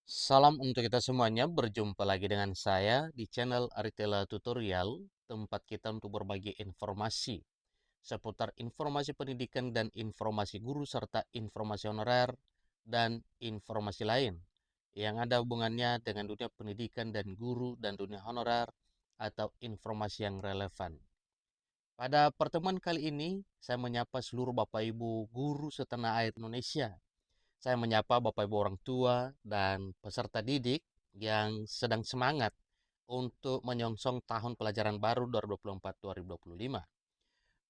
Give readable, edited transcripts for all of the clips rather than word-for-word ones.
Salam untuk kita semuanya, berjumpa lagi dengan saya di channel Aritela Tutorial, tempat kita untuk berbagi informasi seputar informasi pendidikan dan informasi guru serta informasi honorer dan informasi lain yang ada hubungannya dengan dunia pendidikan dan guru dan dunia honorer atau informasi yang relevan. Pada pertemuan kali ini, saya menyapa seluruh Bapak Ibu guru setanah air Indonesia. Saya menyapa Bapak Ibu orang tua dan peserta didik yang sedang semangat untuk menyongsong tahun pelajaran baru 2024-2025.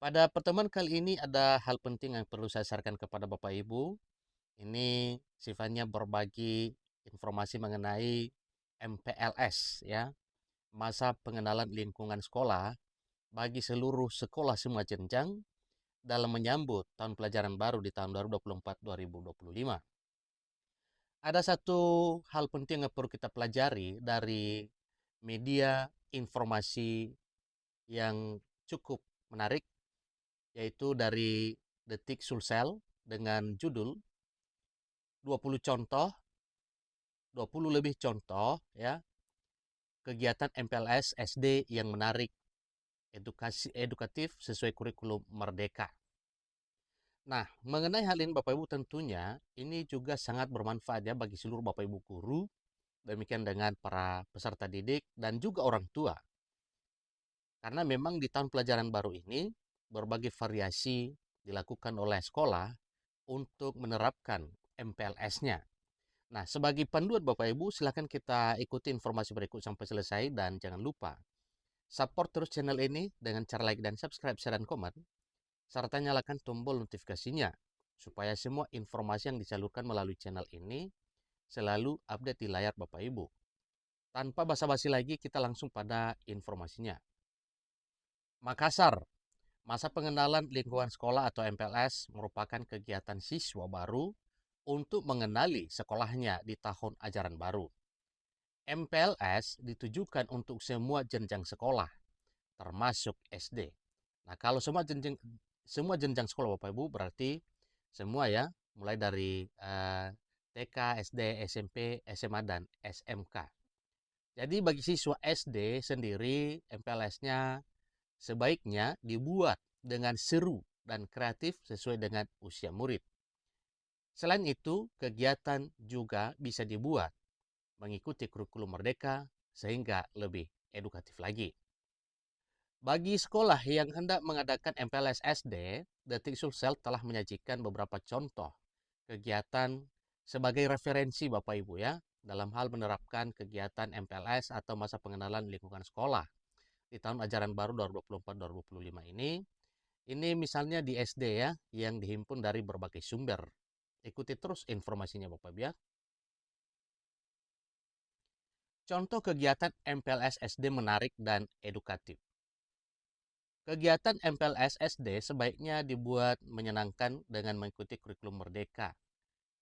Pada pertemuan kali ini ada hal penting yang perlu saya sampaikan kepada Bapak Ibu. Ini sifatnya berbagi informasi mengenai MPLS ya, masa pengenalan lingkungan sekolah bagi seluruh sekolah semua jenjang dalam menyambut tahun pelajaran baru di tahun 2024-2025. Ada satu hal penting yang perlu kita pelajari dari media informasi yang cukup menarik, yaitu dari Detik Sulsel dengan judul 20 contoh, 20 lebih contoh ya, kegiatan MPLS SD yang menarik edukatif sesuai kurikulum Merdeka. Nah, mengenai hal ini Bapak Ibu tentunya ini juga sangat bermanfaat ya bagi seluruh Bapak Ibu guru, demikian dengan para peserta didik dan juga orang tua. Karena memang di tahun pelajaran baru ini berbagai variasi dilakukan oleh sekolah untuk menerapkan MPLS-nya. Nah, sebagai panduan Bapak Ibu, silakan kita ikuti informasi berikut sampai selesai dan jangan lupa support terus channel ini dengan cara like dan subscribe, share dan komen, serta nyalakan tombol notifikasinya supaya semua informasi yang disalurkan melalui channel ini selalu update di layar Bapak Ibu. Tanpa basa-basi lagi, kita langsung pada informasinya. Makassar, masa pengenalan lingkungan sekolah atau MPLS merupakan kegiatan siswa baru untuk mengenali sekolahnya di tahun ajaran baru. MPLS ditujukan untuk semua jenjang sekolah, termasuk SD. Nah, kalau semua jenjang sekolah Bapak Ibu berarti semua ya, mulai dari TK, SD, SMP, SMA, dan SMK. Jadi bagi siswa SD sendiri, MPLS-nya sebaiknya dibuat dengan seru dan kreatif sesuai dengan usia murid. Selain itu, kegiatan juga bisa dibuat mengikuti kurikulum Merdeka sehingga lebih edukatif lagi. Bagi sekolah yang hendak mengadakan MPLS SD, Detik Sulsel telah menyajikan beberapa contoh kegiatan sebagai referensi Bapak Ibu ya, dalam hal menerapkan kegiatan MPLS atau masa pengenalan lingkungan sekolah di tahun ajaran baru 2024-2025 ini misalnya di SD ya, yang dihimpun dari berbagai sumber. Ikuti terus informasinya Bapak Ibu ya. Contoh kegiatan MPLS SD menarik dan edukatif. Kegiatan MPLS SD sebaiknya dibuat menyenangkan dengan mengikuti kurikulum Merdeka.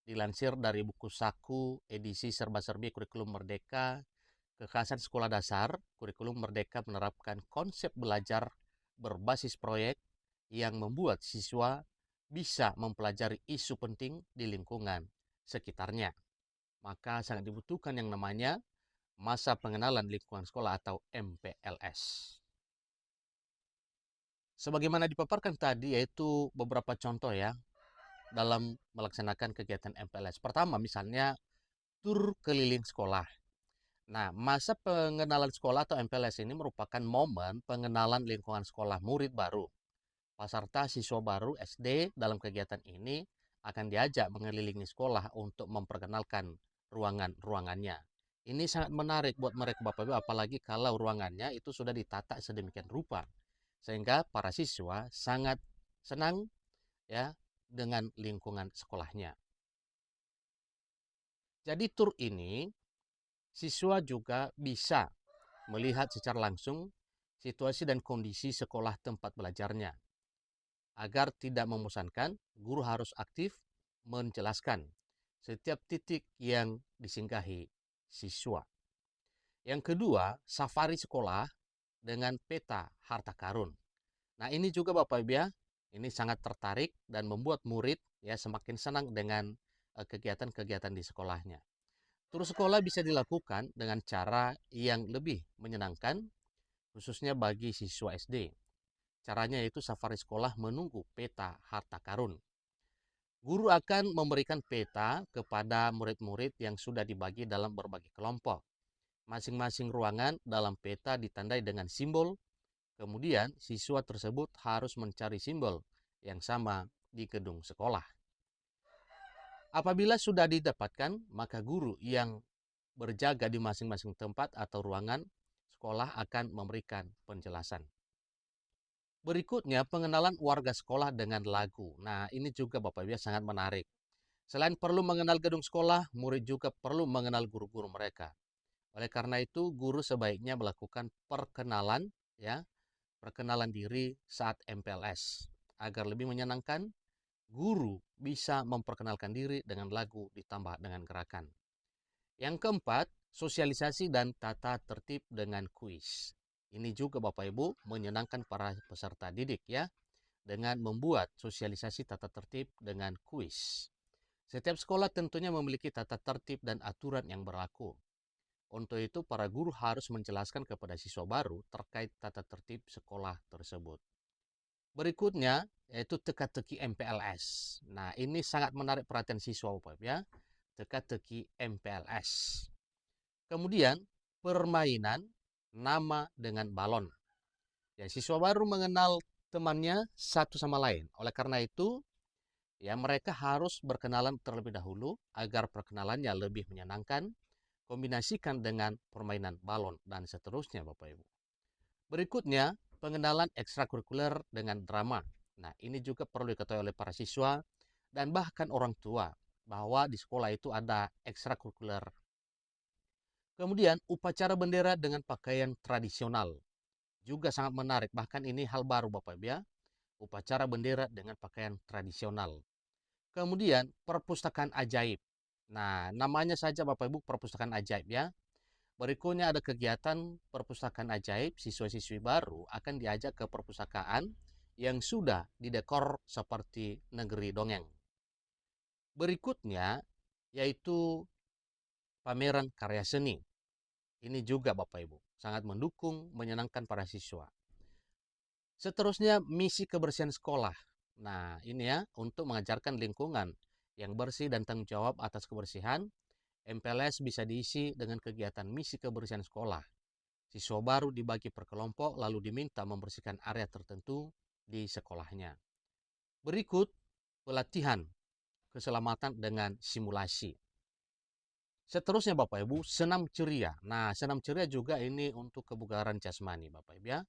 Dilansir dari buku saku edisi serba-serbi kurikulum Merdeka, Kekhasan Sekolah Dasar, kurikulum Merdeka menerapkan konsep belajar berbasis proyek yang membuat siswa bisa mempelajari isu penting di lingkungan sekitarnya. Maka sangat dibutuhkan yang namanya masa pengenalan lingkungan sekolah atau MPLS. Sebagaimana dipaparkan tadi yaitu beberapa contoh ya dalam melaksanakan kegiatan MPLS. Pertama misalnya tur keliling sekolah. Nah, masa pengenalan sekolah atau MPLS ini merupakan momen pengenalan lingkungan sekolah murid baru. Peserta siswa baru SD dalam kegiatan ini akan diajak mengelilingi sekolah untuk memperkenalkan ruangannya. Ini sangat menarik buat mereka Bapak Ibu, apalagi kalau ruangannya itu sudah ditata sedemikian rupa. Sehingga para siswa sangat senang ya dengan lingkungan sekolahnya. Jadi tur ini siswa juga bisa melihat secara langsung situasi dan kondisi sekolah tempat belajarnya. Agar tidak membosankan, guru harus aktif menjelaskan setiap titik yang disinggahi siswa. Yang kedua, safari sekolah dengan peta harta karun. Nah, ini juga Bapak Ibu ya, ini sangat tertarik dan membuat murid ya semakin senang dengan kegiatan-kegiatan di sekolahnya. Tur sekolah bisa dilakukan dengan cara yang lebih menyenangkan, khususnya bagi siswa SD. Caranya yaitu safari sekolah menunggu peta harta karun. Guru akan memberikan peta kepada murid-murid yang sudah dibagi dalam berbagai kelompok. Masing-masing ruangan dalam peta ditandai dengan simbol. Kemudian, siswa tersebut harus mencari simbol yang sama di gedung sekolah. Apabila sudah didapatkan, maka guru yang berjaga di masing-masing tempat atau ruangan sekolah akan memberikan penjelasan. Berikutnya, pengenalan warga sekolah dengan lagu. Nah, ini juga Bapak Ibu sangat menarik. Selain perlu mengenal gedung sekolah, murid juga perlu mengenal guru-guru mereka. Oleh karena itu, guru sebaiknya melakukan perkenalan, ya, perkenalan diri saat MPLS. Agar lebih menyenangkan, guru bisa memperkenalkan diri dengan lagu ditambah dengan gerakan. Yang keempat, sosialisasi dan tata tertib dengan kuis. Ini juga Bapak Ibu menyenangkan para peserta didik ya, dengan membuat sosialisasi tata tertib dengan kuis. Setiap sekolah tentunya memiliki tata tertib dan aturan yang berlaku. Untuk itu, para guru harus menjelaskan kepada siswa baru terkait tata tertib sekolah tersebut. Berikutnya, yaitu teka-teki MPLS. Nah, ini sangat menarik perhatian siswa Bapak ya, teka-teki MPLS. Kemudian, permainan nama dengan balon. Ya, siswa baru mengenal temannya satu sama lain. Oleh karena itu, ya mereka harus berkenalan terlebih dahulu agar perkenalannya lebih menyenangkan, kombinasikan dengan permainan balon dan seterusnya Bapak Ibu. Berikutnya, pengenalan ekstrakurikuler dengan drama. Nah, ini juga perlu diketahui oleh para siswa dan bahkan orang tua bahwa di sekolah itu ada ekstrakurikuler. Kemudian, upacara bendera dengan pakaian tradisional juga sangat menarik. Bahkan ini hal baru Bapak Ibu ya, upacara bendera dengan pakaian tradisional. Kemudian, perpustakaan ajaib. Nah, namanya saja Bapak Ibu perpustakaan ajaib ya. Berikutnya ada kegiatan perpustakaan ajaib, siswa-siswi baru akan diajak ke perpustakaan yang sudah didekor seperti negeri dongeng. Berikutnya yaitu pameran karya seni. Ini juga Bapak Ibu sangat mendukung, menyenangkan para siswa. Seterusnya misi kebersihan sekolah. Nah ini ya untuk mengajarkan lingkungan yang bersih dan tanggung jawab atas kebersihan. MPLS bisa diisi dengan kegiatan misi kebersihan sekolah. Siswa baru dibagi per kelompok lalu diminta membersihkan area tertentu di sekolahnya. Berikut pelatihan keselamatan dengan simulasi. Seterusnya Bapak Ibu, senam ceria. Nah, senam ceria juga ini untuk kebugaran jasmani Bapak Ibu ya.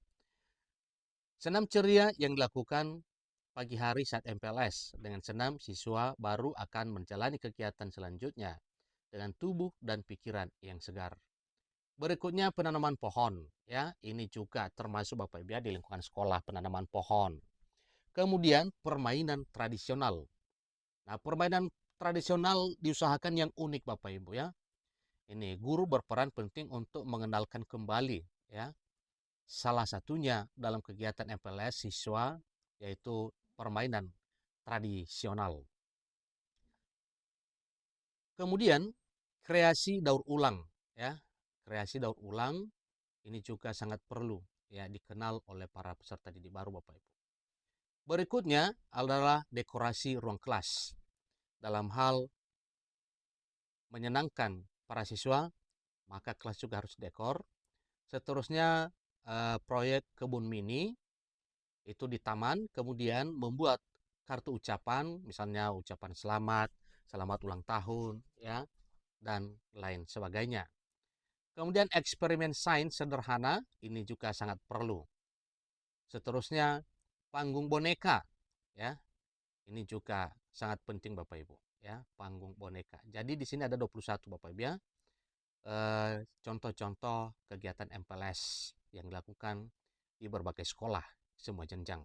Senam ceria yang dilakukan pagi hari saat MPLS. Dengan senam, siswa baru akan menjalani kegiatan selanjutnya dengan tubuh dan pikiran yang segar. Berikutnya penanaman pohon, ya. Ini juga termasuk Bapak Ibu ya, di lingkungan sekolah penanaman pohon. Kemudian permainan tradisional. Nah, permainan tradisional diusahakan yang unik Bapak Ibu ya. Ini guru berperan penting untuk mengenalkan kembali ya. Salah satunya dalam kegiatan MPLS siswa yaitu permainan tradisional. Kemudian kreasi daur ulang ya. Kreasi daur ulang ini juga sangat perlu ya dikenal oleh para peserta didik baru Bapak Ibu. Berikutnya adalah dekorasi ruang kelas. Dalam hal menyenangkan para siswa, maka kelas juga harus dekor. Seterusnya proyek kebun mini itu di taman, kemudian membuat kartu ucapan, misalnya ucapan selamat, selamat ulang tahun, ya, dan lain sebagainya. Kemudian eksperimen sains sederhana, ini juga sangat perlu. Seterusnya panggung boneka, ya, ini juga sangat penting Bapak Ibu, ya, panggung boneka. Jadi di sini ada 21 Bapak Ibu ya, contoh-contoh kegiatan MPLS yang dilakukan di berbagai sekolah semua jenjang.